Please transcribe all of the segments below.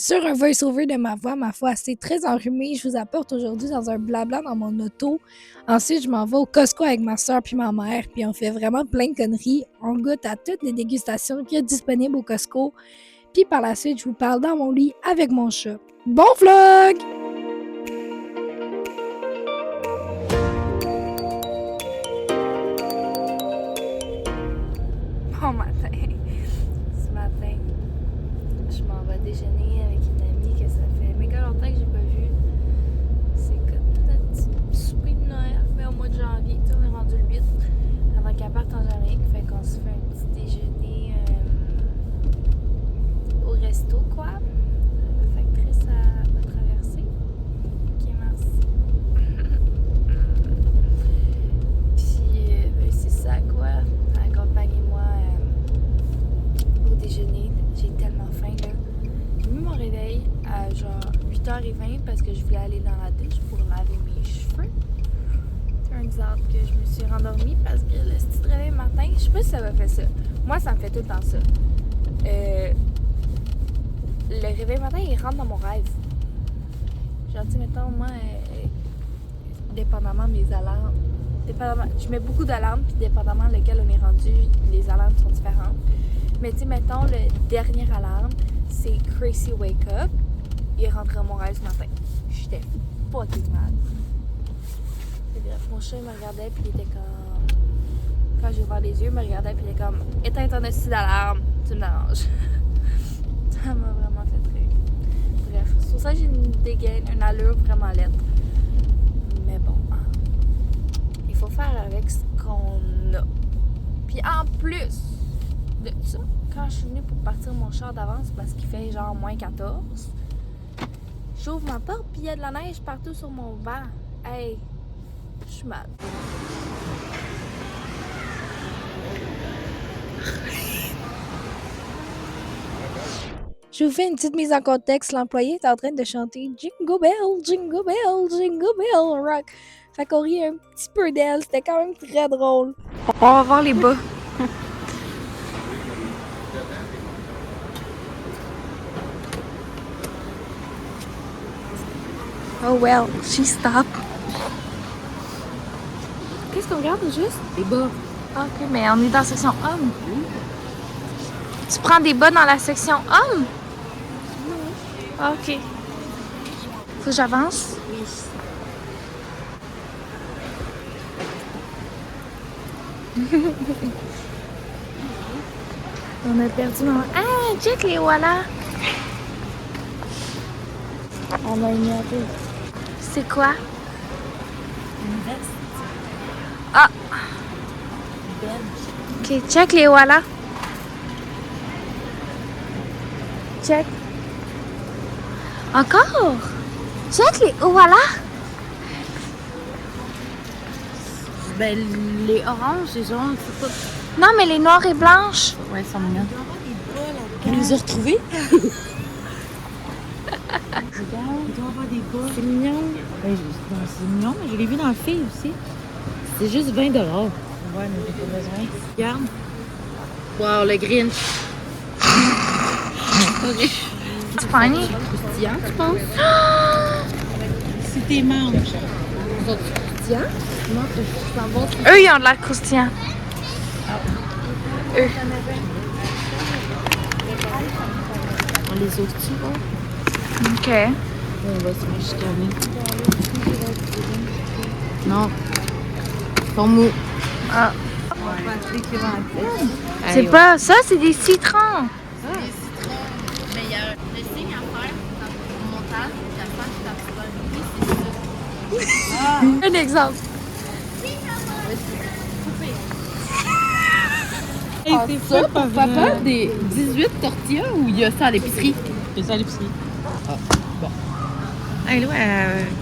Sur un voice-over de ma voix assez très enrhumée, je vous apporte aujourd'hui dans un blabla dans mon auto. Ensuite, je m'en vais au Costco avec ma soeur puis ma mère, puis on fait vraiment plein de conneries. On goûte à toutes les dégustations qu'il y a disponibles au Costco. Puis par la suite, je vous parle dans mon lit avec mon chat. Bon vlog! Bon matin. Ce matin, je m'en vais déjeuner avec une amie que ça fait méga longtemps que j'ai pas vue. C'est comme notre petit souper de Noël, mais au mois de janvier, on est rendu le 8 avant qu'elle parte en Jamaïque. Fait qu'on se fait un petit déjeuner au resto, quoi. La factrice va traverser. Ok, merci. Puis, ben, c'est ça, quoi. Accompagnez-moi au déjeuner. J'ai tellement faim, là. J'ai mis mon réveil à genre 8h20 parce que je voulais aller dans la douche pour laver mes cheveux. Turns out que je me suis rendormie parce que le petit réveil matin, je sais pas si ça m'a fait ça. Moi, ça me fait tout le temps ça. Le réveil matin, il rentre dans mon rêve. Genre, tu sais, mettons, moi, dépendamment de mes alarmes, je mets beaucoup d'alarmes, puis dépendamment lequel on est rendu, les alarmes sont différentes. Mais tu sais, mettons, le dernier alarme, c'est Crazy Wake Up. Il est rentré dans mon rêve ce matin. J'étais fucking mad. C'est bref, mon chat, il me regardait, puis il était comme... Quand j'ai ouvert les yeux, il me regardait, puis il était comme... Éteins ton hostie d'alarme, tu me déranges. Ça m'a vraiment fait rire. Bref, c'est pour ça que j'ai une dégaine, une allure vraiment laide. Mais bon, hein, il faut faire avec ce qu'on a. Puis en plus de ça, quand je suis venue pour partir mon char d'avance parce qu'il fait genre moins 14, j'ouvre ma porte puis il y a de la neige partout sur mon banc. Hey, je suis mal. Je vous fais une petite mise en contexte. L'employé est en train de chanter Jingle Bell, Jingle Bell, Jingle Bell Rock. Fait qu'on rit un petit peu d'elle. C'était quand même très drôle. On va voir les bas. Oh well, she stopped. Qu'est-ce qu'on regarde juste? Les bas. Ok, mais on est dans la section hommes. Tu prends des bas dans la section hommes? Ok. Faut que j'avance? Oui. On a perdu mon... Ah, check les voilà! On a ignoré. C'est quoi? Une veste. Ah! Bench. Ok, check les voilà. Check. Encore? Check les voilà. Ben, les oranges, les jaunes, c'est pas... Non, mais les noirs et blanches. Ouais, ils sont mignons. On les a retrouvés? Regarde, il doit avoir des bas. C'est mignon. Ben, c'est mignon, mais je l'ai vu dans le film aussi. C'est juste 20 $. Ouais, mais j'ai pas besoin. Regarde. Wow, le Grinch. Tu pognes? Croustillant, tu penses? Si t'es manges. Ils ont du croustillant? Non, tu sens bon. Eux, ils ont de l'air croustillant. Eux. On les ouvre-tu, là? Ok. On va se chicaner. Non. Ils sont mous. Ah. Hey, C'est pas ça, c'est des citrons. Mais il y a le signe à faire dans le montage, puis à faire, c'est ça. Un exemple. Hey, c'est ça pour papa des 18 tortillas ou il y a ça à l'épicerie? Il y a ça à l'épicerie. Ah, bon. Hey, là,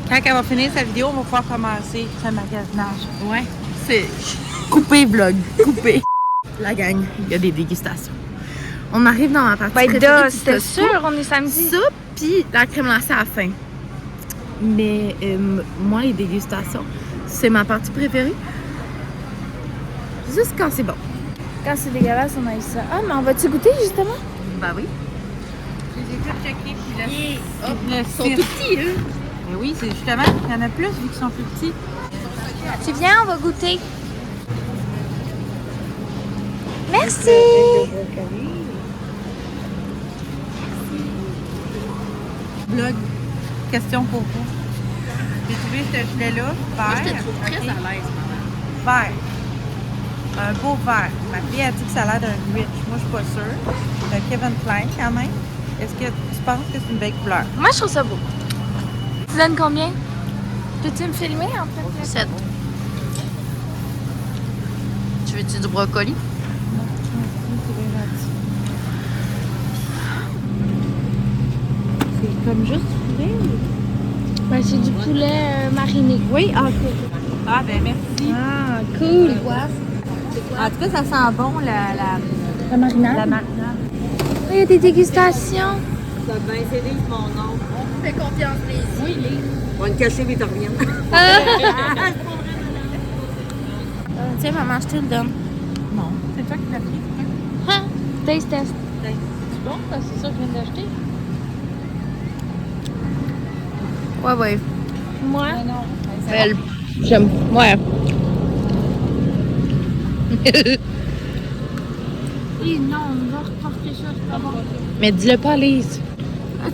quand elle va finir sa vidéo, on va pouvoir commencer ce magasinage. Ouais, c'est coupé vlog, coupé. La gang, il y a des dégustations. On arrive dans la partie préférée du C'était Costco. sûr, on est samedi. Ça, puis la crème glacée à la fin. Mais moi, les dégustations, c'est ma partie préférée. Juste quand c'est bon. Quand c'est dégueulasse, on a eu ça. Ah, mais on va-tu goûter justement? Bah oui. Je les ai tous checkés, puis Ils sont tout petits, eux. Mais oui, c'est justement, il y en a plus vu qu'ils sont plus petits. Tu viens, on va goûter. Merci. Blog. Question pour vous. J'ai trouvé ce gilet-là, vert. Je te trouve très à l'aise, maman. Vert. Un beau vert. Ma fille a dit que ça a l'air d'un rich. Moi, je suis pas sûre. C'est un Kevin Klein, quand même. Est-ce que tu penses que c'est une belle couleur? Moi, je trouve ça beau. Tu donnes combien? Peux-tu me filmer en fait? 7. Tu veux-tu du brocoli? C'est comme juste du poulet ou... Ben, c'est du poulet mariné. Oui, ah, cool. Ah, ben merci. Ah, cool. En tout cas, ça sent bon, la marinade. marinade. Il y a des dégustations. Ça a bien c'est Lise, mon nom. Fais confiance, Lise. Oui, Lise. On va le cacher, mais t'en reviens. Tiens, maman, je te le donne. Non. C'est toi qui l'as pris. Hein? Taste test. C'est bon, parce que c'est ça que je viens d'acheter. Ouais, ouais. Moi? Non. Elle. J'aime. Ouais. Non, on va reporter ça, c'est pas bon. Mais dis-le pas, Lise.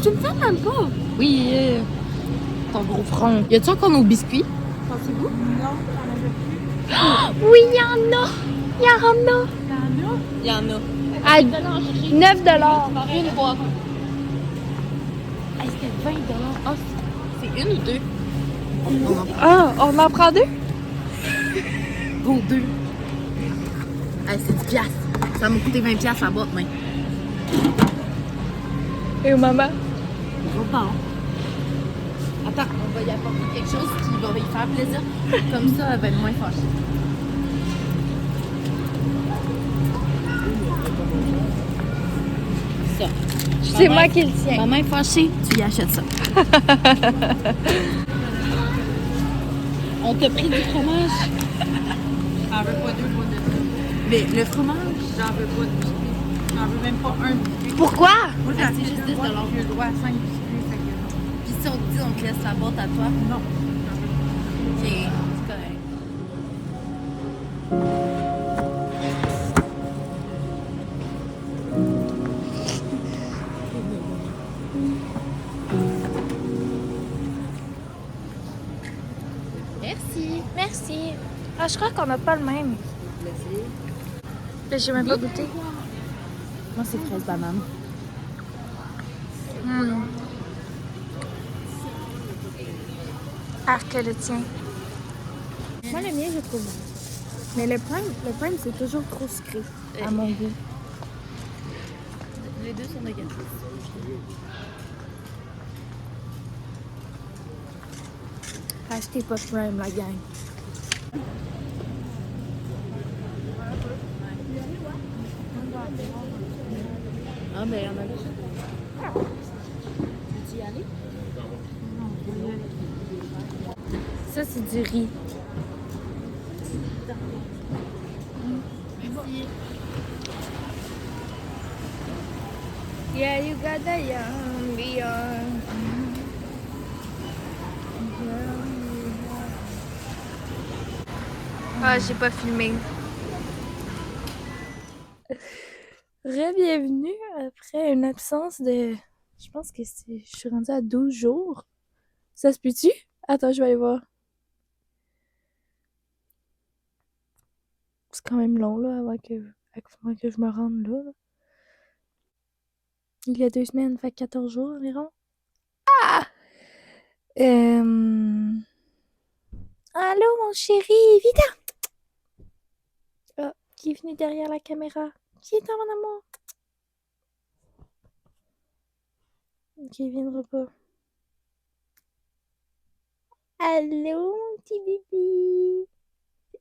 Tu me fais même pas. Oui, ton gros front. Y a-tu encore nos biscuits? Pensez-vous? Non, Oui, il y en a. Il y en a. Il y en a. À 9 $. Une boîte. Est-ce que 20 $? Oh, C'est une ou deux? on en prend 2? Go, deux. Hey, c'est 10 piastres. Ça m'a coûté 20 piastres la boîte, mais. Et maman? Trop bon. Attends, on va y apporter quelque chose qui va lui faire plaisir. Comme ça, elle va être moins fâchée. Ça. C'est moi qui le tiens. Maman est fâchée, tu y achètes ça. On t'a pris du fromage. j'en veux pas deux, pas de Mais le fromage. J'en veux pas de biscuits. J'en veux même pas un biscuit. Pourquoi? Moi, Ah, c'est juste 10 $. J'ai le droit à 5 biscuits. Fait que... Puis si on te dit, on te laisse la boîte à toi. Non. Ok, c'est correct. Merci. Merci. Ah, je crois qu'on n'a pas le même. Mais j'ai même pas goûté. Moi, c'est fraise banane. Arc le tien. Moi, le mien, je trouve bon. Mais le problème, c'est toujours trop sucré, à mon goût. Les deux sont négatifs. Achetez pas de Prime, la gang. Ah, mais il y en a déjà. Veux-tu y aller? Ça, c'est du riz. Yeah, you got the young beyond. Ah, j'ai pas filmé. Re-bienvenue après une absence de... Je pense que c'est... Je suis rendue à 12 jours. Ça se peut-tu? Attends, je vais aller voir. C'est quand même long, là, avant que je me rende là. Il y a 2 semaines, fait 14 jours environ. Ah! Allô, mon chéri, viens! Ah, qui est venu derrière la caméra? Qui est dans mon amour? Ok, il viendra pas. Allô, mon petit bébé!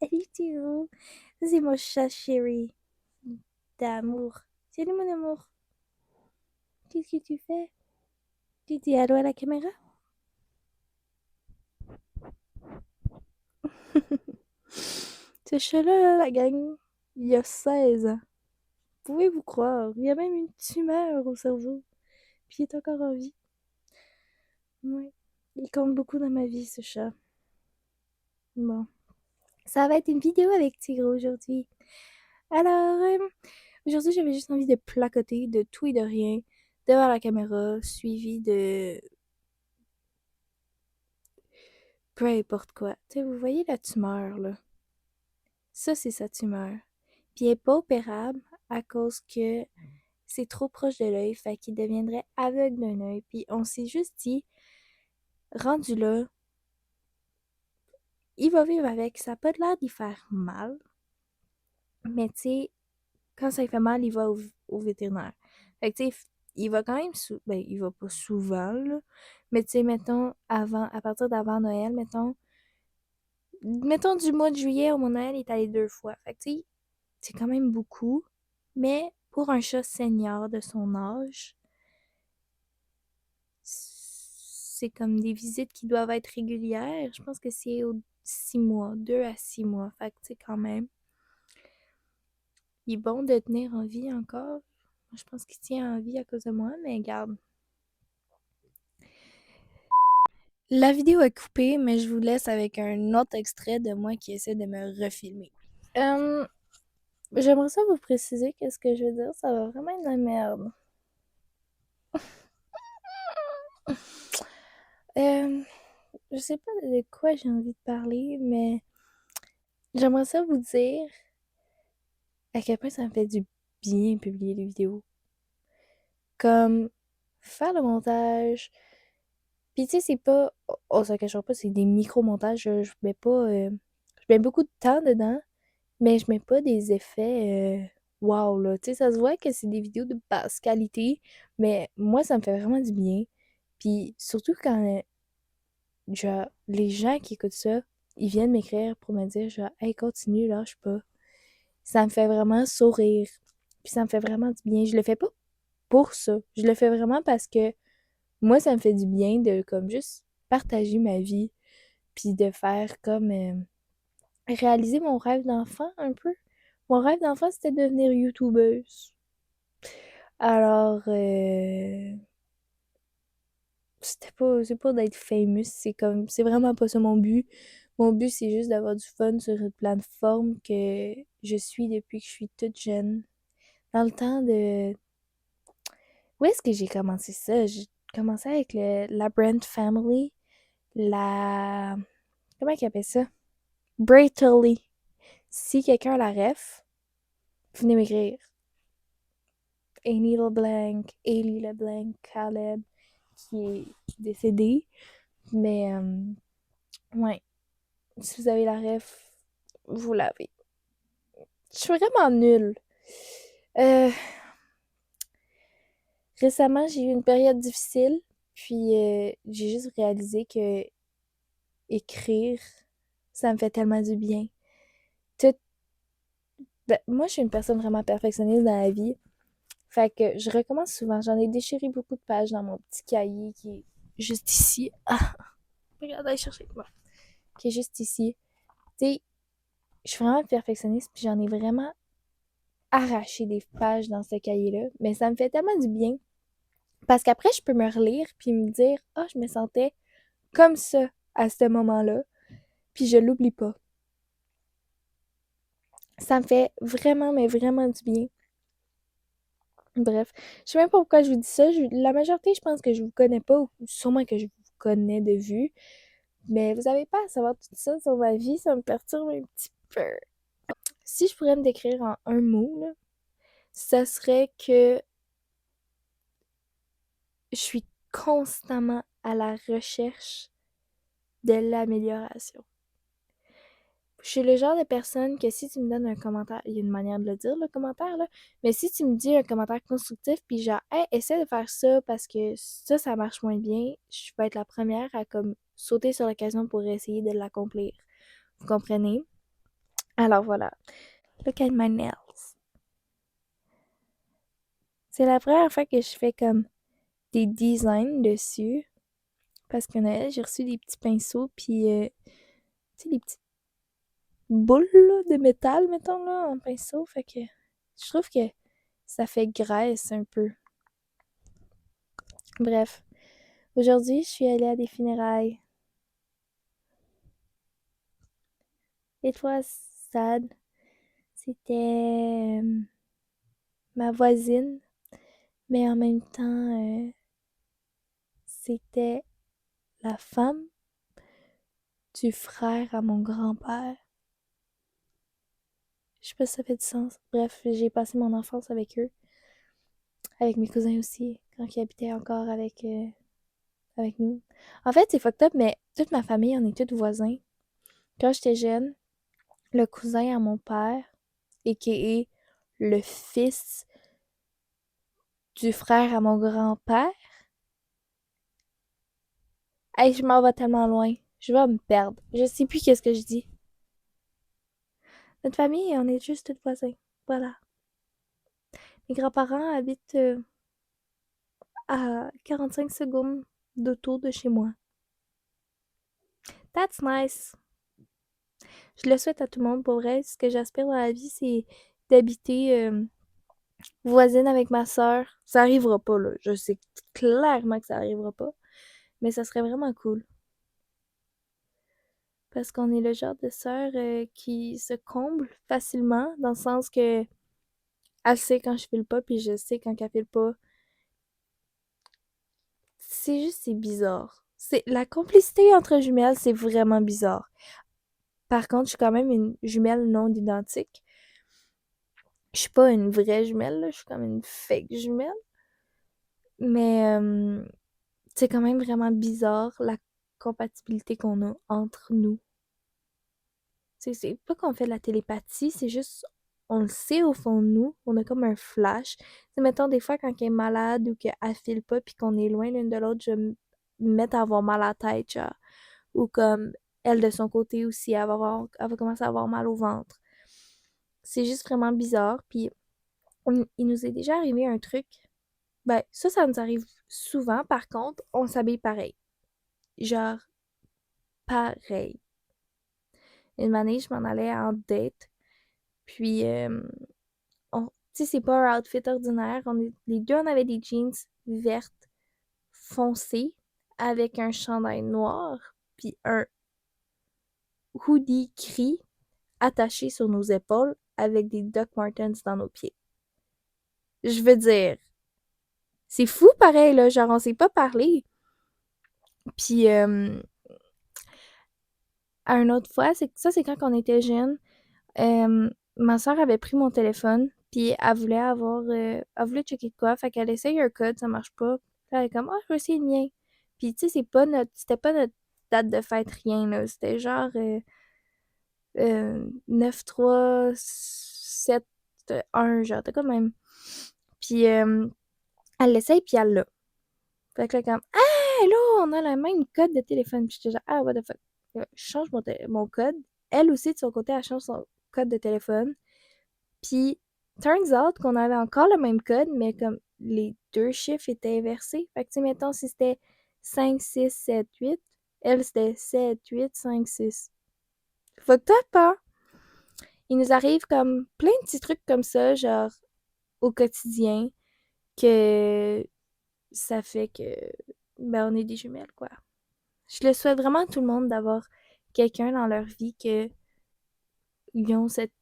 Salut, Théo! C'est mon chat chéri d'amour. Salut, mon amour! Qu'est-ce que tu fais? Tu dis allô à la caméra? Ce chat-là, la gang, il a 16 ans. Pouvez-vous croire? Il y a même une tumeur au cerveau. Puis il est encore en vie. Ouais. Il compte beaucoup dans ma vie, ce chat. Bon. Ça va être une vidéo avec Tigre aujourd'hui. Alors, aujourd'hui, j'avais juste envie de placoter de tout et de rien devant la caméra, suivi de peu importe quoi. Tu sais, vous voyez la tumeur, là? Ça, c'est sa tumeur. Puis elle est pas opérable à cause que c'est trop proche de l'œil, fait qu'il deviendrait aveugle d'un œil. Puis on s'est juste dit, rendu là, il va vivre avec. Ça n'a pas l'air d'y faire mal. Mais tu sais, quand ça lui fait mal, il va au vétérinaire. Fait que tu sais, il va quand même ben, il va pas souvent, là. Mais tu sais, mettons, à partir d'avant Noël, mettons du mois de juillet au mois de Noël, il est allé 2 fois. Fait que tu sais, c'est quand même beaucoup. Mais pour un chat senior de son âge, c'est comme des visites qui doivent être régulières. Je pense que c'est aux 6 mois, 2 à 6 mois. Fait que tu sais, quand même, il est bon de tenir en vie encore. Je pense qu'il tient en vie à cause de moi, mais garde. La vidéo est coupée, mais je vous laisse avec un autre extrait de moi qui essaie de me refilmer. J'aimerais ça vous préciser qu'est-ce que je veux dire. Ça va vraiment être de la merde. Je sais pas de quoi j'ai envie de parler, mais j'aimerais ça vous dire à quel point ça me fait du bien publier des vidéos. Comme faire le montage. Puis tu sais, c'est pas. Oh, ça cachera pas, c'est des micro-montages. Je mets pas. Je mets beaucoup de temps dedans, mais je mets pas des effets. Wow, là. Tu sais, ça se voit que c'est des vidéos de basse qualité, mais moi, ça me fait vraiment du bien. Puis surtout quand genre, les gens qui écoutent ça, ils viennent m'écrire pour me dire, genre, hey, continue, lâche pas. Ça me fait vraiment sourire. Puis ça me fait vraiment du bien. Je le fais pas pour ça. Je le fais vraiment parce que moi, ça me fait du bien de, comme, juste partager ma vie. Puis de faire comme, réaliser mon rêve d'enfant un peu. Mon rêve d'enfant, c'était de devenir youtubeuse. Alors, c'est pas d'être famous, c'est comme, c'est vraiment pas ça mon but. Mon but, c'est juste d'avoir du fun sur une plateforme que je suis depuis que je suis toute jeune. Dans le temps de... Où est-ce que j'ai commencé ça? J'ai commencé avec la Brand Family, la... Comment ils appellent ça? Braytally. Si quelqu'un a la ref, venez m'écrire. Annie LeBlanc, Ailey LeBlanc, Caleb, qui est décédé. Mais, ouais, si vous avez la ref, vous l'avez. Je suis vraiment nulle. Euh, Récemment, j'ai eu une période difficile, puis j'ai juste réalisé que écrire, ça me fait tellement du bien. Tout... Ben, moi, je suis une personne vraiment perfectionniste dans la vie. Fait que je recommence souvent. J'en ai déchiré beaucoup de pages dans mon petit cahier qui est juste ici. Ah, regarde, allez chercher. Bon. Qui est juste ici. Tu sais, je suis vraiment perfectionniste, puis j'en ai vraiment arraché des pages dans ce cahier-là. Mais ça me fait tellement du bien. Parce qu'après, je peux me relire, puis me dire, ah, je me sentais comme ça à ce moment-là, puis je l'oublie pas. Ça me fait vraiment, mais vraiment du bien. Bref, je sais même pas pourquoi je vous dis ça. La majorité, je pense que je vous connais pas, ou sûrement que je vous connais de vue, mais vous avez pas à savoir tout ça sur ma vie, ça me perturbe un petit peu. Si je pourrais me décrire en un mot, là, ça serait que je suis constamment à la recherche de l'amélioration. Je suis le genre de personne que si tu me donnes un commentaire, il y a une manière de le dire, le commentaire, là, mais si tu me dis un commentaire constructif, puis genre, hey, essaie de faire ça parce que ça marche moins bien, je vais être la première à comme sauter sur l'occasion pour essayer de l'accomplir. Vous comprenez? Alors voilà. Look at my nails. C'est la première fois que je fais comme des designs dessus. Parce que Noël, j'ai reçu des petits pinceaux, puis, tu sais, des petites boules là, de métal, mettons, là, en pinceau. Fait que je trouve que ça fait graisse un peu. Bref, aujourd'hui, je suis allée à des funérailles. It was sad. C'était ma voisine, mais en même temps, c'était la femme du frère à mon grand-père. Je sais pas si ça fait du sens. Bref, j'ai passé mon enfance avec eux, avec mes cousins aussi, quand ils habitaient encore avec nous. En fait, c'est fucked up, mais toute ma famille, on est tous voisins. Quand j'étais jeune, le cousin à mon père, a.k.a. le fils du frère à mon grand-père. Hey, je m'en vais tellement loin. Je vais me perdre. Je sais plus qu'est-ce que je dis. Notre famille, on est juste tous voisins. Voilà. Mes grands-parents habitent à 45 secondes d'auto de chez moi. That's nice. Je le souhaite à tout le monde pour vrai. Ce que j'aspire dans la vie, c'est d'habiter voisine avec ma sœur. Ça arrivera pas, là. Je sais clairement que ça arrivera pas. Mais ça serait vraiment cool. Parce qu'on est le genre de sœur qui se comble facilement, dans le sens que elle sait quand je file pas, puis je sais quand elle file pas. C'est bizarre. C'est la complicité entre jumelles, c'est vraiment bizarre. Par contre, je suis quand même une jumelle non identique. Je suis pas une vraie jumelle, là, je suis comme une fake jumelle. Mais c'est quand même vraiment bizarre la compatibilité qu'on a entre nous. C'est pas qu'on fait de la télépathie, c'est juste on le sait au fond de nous, on a comme un flash. T'sais, mettons des fois quand elle est malade ou qu'elle file pas puis qu'on est loin l'une de l'autre, je me mets à avoir mal à la tête, genre. Ou comme elle de son côté aussi, elle va commencer à avoir mal au ventre. C'est juste vraiment bizarre. Puis il nous est déjà arrivé un truc. Ben, ça nous arrive souvent. Par contre, on s'habille pareil. Genre, pareil. Une année, je m'en allais en date. Puis, tu sais, c'est pas un outfit ordinaire. Les deux, on avait des jeans vertes foncées avec un chandail noir. Puis un hoodie gris attaché sur nos épaules avec des Doc Martens dans nos pieds. Je veux dire, c'est fou pareil, là. Genre, on s'est pas parlé. Puis, à une autre fois, c'est quand on était jeunes. Ma soeur avait pris mon téléphone, puis elle voulait checker de quoi, fait qu'elle essaye un code, ça marche pas. Puis elle est comme, ah, je vais essayer le mien. Puis tu sais, c'était pas notre date de fête, rien, là. C'était genre 9, 3, 7, 1, genre, t'as quand même. Puis elle l'essaye, puis elle l'a. Fait que là, comme, ah, là, on a le même code de téléphone. Puis j'étais genre, ah, what the fuck. Je change mon code. Elle aussi, de son côté, elle change son code de téléphone. Puis, turns out qu'on avait encore le même code, mais comme les deux chiffres étaient inversés. Fait que, tu sais, mettons, si c'était 5, 6, 7, 8, elle, c'était 7, 8, 5, 6. Fuck toi pas! Il nous arrive comme plein de petits trucs comme ça, genre, au quotidien, que ça fait que, ben, on est des jumelles, quoi. Je le souhaite vraiment à tout le monde d'avoir quelqu'un dans leur vie que ils ont cette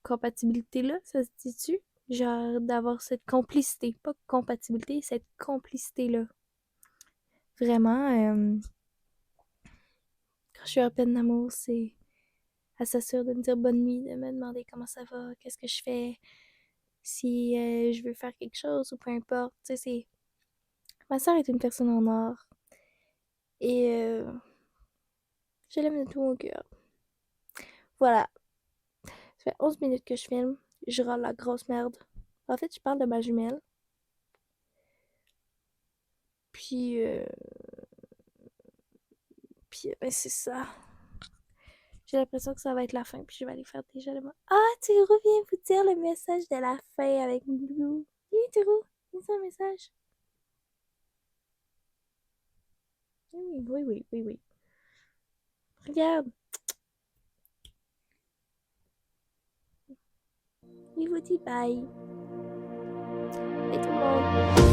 compatibilité-là, ça se dit-tu? Genre d'avoir cette complicité, pas compatibilité, cette complicité-là. Vraiment, quand je suis en peine d'amour, elle s'assure de me dire bonne nuit, de me demander comment ça va, qu'est-ce que je fais, si je veux faire quelque chose ou peu importe. Tu sais, ma soeur est une personne en or et je l'aime de tout mon cœur. Voilà, ça fait 11 minutes que je filme, je râle la grosse merde. En fait, je parle de ma jumelle. Puis, ben c'est ça. J'ai l'impression que ça va être la fin, puis je vais aller faire déjà le mot. Ah, Théro vient vous dire le message de la fin avec Blue. Viens, Théro, dis un message. Oui, oui, oui, oui, oui. Regarde. Il vous dit bye. Et tout le monde.